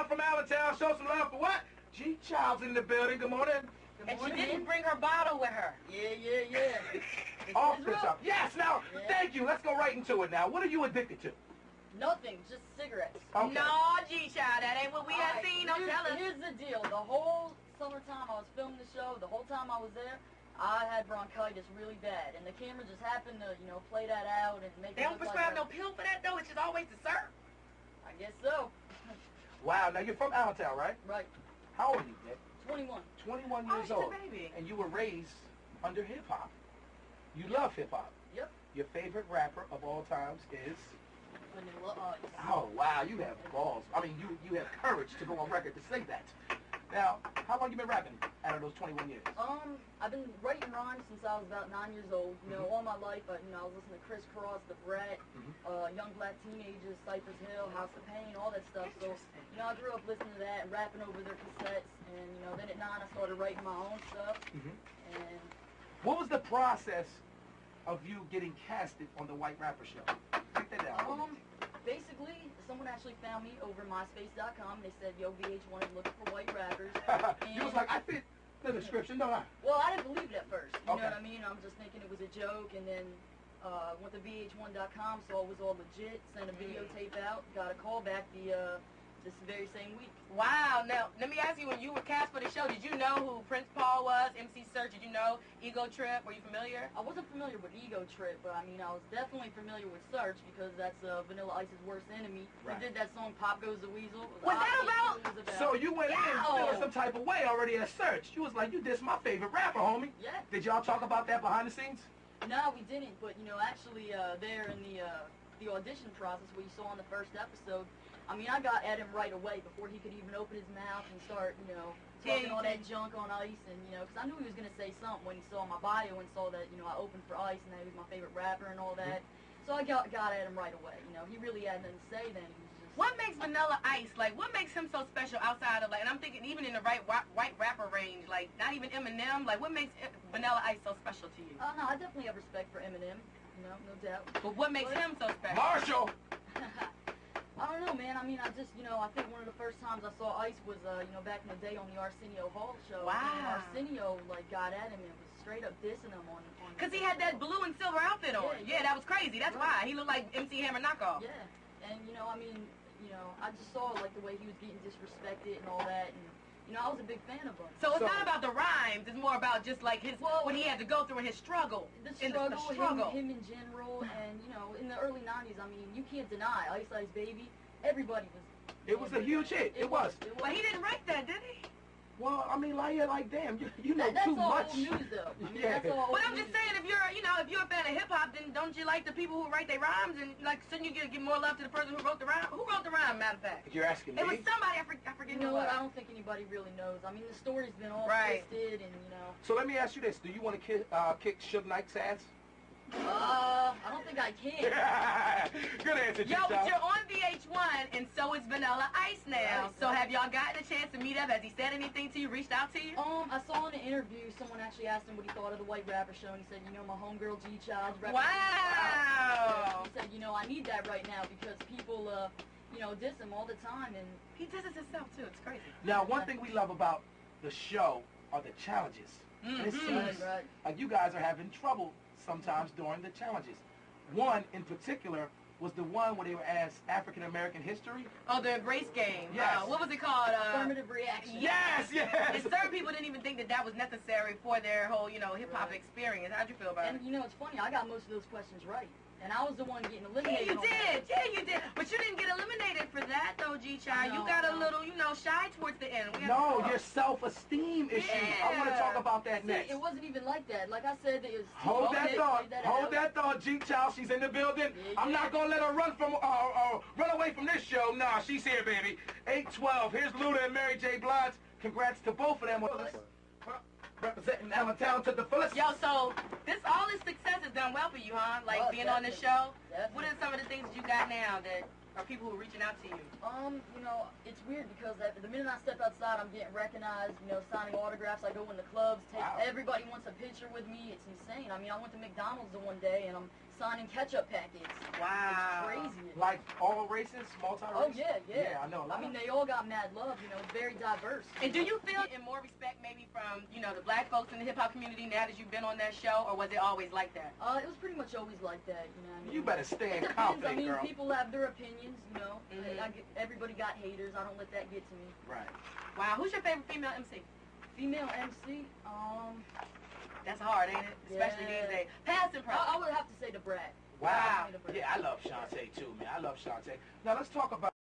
from Allentown. Show some love for what? G Child's in the building. Good morning. And she didn't bring her bottle with her. Yeah. Off the top. Yes, now, thank you. Let's go right into it now. What are you addicted to? Nothing, just cigarettes. Okay. No, G-Child, that ain't what we have seen. Don't tell us. Here's the deal. The whole summertime I was filming the show, the whole time I was there, I had bronchitis really bad. And the camera just happened to, play that out and make They it don't look prescribe like no pill for that, though. It's just always the syrup. I guess so. Wow, now you're from Allentown, right? Right. How old are you, Dick? 21. 21 Oh, years she's old. a baby. And you were raised under hip-hop. You love hip-hop. Yep. Your favorite rapper of all times is? Vanilla Ice. Oh, wow, you have balls. I mean, you have courage to go on record to say that. Now, how long you been rapping out of those 21 years? I've been writing rhymes since I was about 9 years old. All my life, I was listening to Criss Cross, The Brat, Young Black Teenagers, Cypress Hill, House of Pain, all that stuff. So, I grew up listening to that and rapping over their cassettes. And, then at 9 I started writing my own stuff. And what was the process of you getting casted on the White Rapper Show? Break that down. Basically, someone actually found me over MySpace.com. They said, yo, VH1 is looking for white rappers. You was like, I fit the description, don't I? Well, I didn't believe it at first. You know Okay. what I mean? I'm just thinking it was a joke. And then went to VH1.com, saw it was all legit, sent a videotape out, got a call back this very same week. Wow. Now, let me ask you, when you were cast for the show, did you know who Prince Paul was, MC Search? Did you know Ego Trip? Were you familiar? I wasn't familiar with Ego Trip, but I was definitely familiar with Search because that's Vanilla Ice's worst enemy. Right. He did that song Pop Goes the Weasel. Was that about? So you went in feeling some type of way already at Search. You was like, you dissed my favorite rapper, homie. Yeah. Did y'all talk about that behind the scenes? No, we didn't, but actually there in the audition process where you saw on the first episode, I got at him right away before he could even open his mouth and start, talking all that junk on Ice, and, because I knew he was going to say something when he saw my bio and saw that, I opened for Ice and that he was my favorite rapper and all that. So I got at him right away, he really had nothing to say then. He was just... What makes Vanilla Ice, what makes him so special outside of, and I'm thinking even in the white rapper range, not even Eminem, what makes Vanilla Ice so special to you? Oh, no, I definitely have respect for Eminem, no doubt. But what makes him so special? Marshall! I don't know, man. I just, I think one of the first times I saw Ice was, back in the day on the Arsenio Hall show. Wow. And Arsenio, got at him and was straight up dissing him on Because he had that blue and silver outfit on. Yeah, that was crazy. That's why. He looked like MC Hammer knockoff. Yeah. And, I just saw, the way he was getting disrespected and all that. And, I was a big fan of him. So it's not about the rhymes. It's more about just, his what he had to go through in his struggle. The struggle. Him in general. And, in the early 90s, you can't deny Ice Ice Baby. Everybody was... It was a huge hit. It was. But he didn't write that, did he? Well, damn, you know that's too much. That's all news, though. Yeah. That's all But I'm just saying, if you're a fan of hip-hop, then don't you like the people who write their rhymes? And, shouldn't you give more love to the person who wrote the rhyme? Who wrote the rhyme, matter of fact? You're asking me? It was somebody, I forget You know what, I don't think anybody really knows. The story's been all twisted and, So let me ask you this. Do you want to kick Suge Knight's ass? I don't think I can. Good answer, Yo, but you're on VH1, and so is Vanilla Ice now. So have y'all gotten a chance to meet up? Has he said anything to you, reached out to you? I saw in an interview, someone actually asked him what he thought of the White Rapper Show, and he said, my homegirl G Child's representing. Wow. He said, I need that right now because people, diss him all the time, and... He disses himself, too. It's crazy. Now, one thing we love about the show are the challenges. And it seems like you guys are having trouble sometimes during the challenges. One in particular was the one where they were asked African American history. Oh, the Embrace Game. Yes. What was it called? Affirmative reaction. Yes. And certain people didn't even think that was necessary for their whole, hip-hop experience. How'd you feel about it? And, it's funny, I got most of those questions right. And I was the one getting eliminated. Yeah, you did. But you didn't get eliminated for that, though, G-Child. You got a little, shy towards the end. No, your self-esteem issue. I want to talk about that next. It wasn't even like that. Like I said, it was... Hold that thought, G-Child. She's in the building. I'm not going to let her run away from this show. Nah, she's here, baby. 812. Here's Luda and Mary J. Blige. Congrats to both of them. Representing Allentown to the fullest. Yo, so all this success has done well for you, huh? Being on the show. Definitely. What are some of the things that you got now that are people who are reaching out to you? It's weird because the minute I step outside, I'm getting recognized. Signing autographs. I go in the clubs. Everybody wants a picture with me. It's insane. I went to McDonald's the one day and I'm signing ketchup packets. Wow. It's crazy. Like all races, multi-race? Oh, yeah. Yeah, I know. I mean, they all got mad love, you know, it's very diverse. And do you feel in more respect maybe from, you know, the black folks in the hip-hop community now that you've been on that show, or was it always like that? It was pretty much always like that, you know what I mean? You better stand It depends. confident, I mean, girl. people have their opinions, you know. Mhm. Everybody got haters. I don't let that get to me. Right. Wow, who's your favorite female MC? Female MC, That's hard, ain't it? Especially Yeah. these days. Past and present. I would have to say the Brat. Wow. Definitely the Brat. Yeah, I love Shantae too, man. I love Shantae. Now let's talk about